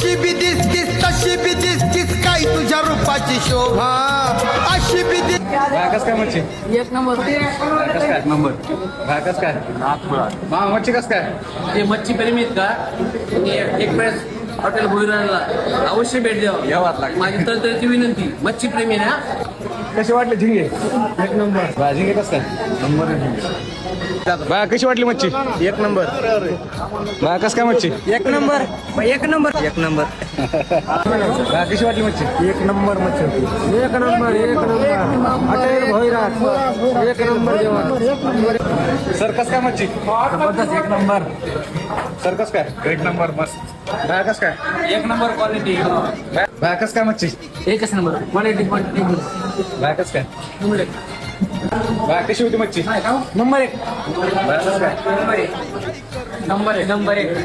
अशी बी दिसतीस तशी बी दिसतीस काय तुझ्या रूपाची शोभा अशी बी दिस कस काय मच्छी एक नंबर कस काय नंबर कस काय मा मच्छी कस काय ते मच्छी प्रेमी आहेत का ते एक वेळेस हॉटेल भुईराला अवश्य भेट द्यावं यावाच लागेल. माझी तळतळची विनंती मच्छी प्रेमी आहे ना कशी वाटली झिंगे एक नंबर झिंगे कस काय नंबर बा कशी वाटली मच्छी एक नंबर बा कस काय मच्छी एक नंबर एक नंबर एक नंबर बा कशी वाटली मच्छी एक नंबर मच्छी एक नंबर हॉटेल भोईराज एक नंबर जेवण सर कस काय मच्छी जबरदस्त एक नंबर सर कस काय एक नंबर मस्त बा कस काय एक नंबर क्वालिटी बा कस काय मच्छी एकच नंबर क्वालिटी क्वालिटी बा कस काय बा कशी होती मच्छी नंबर एक बा कस काय नंबर एक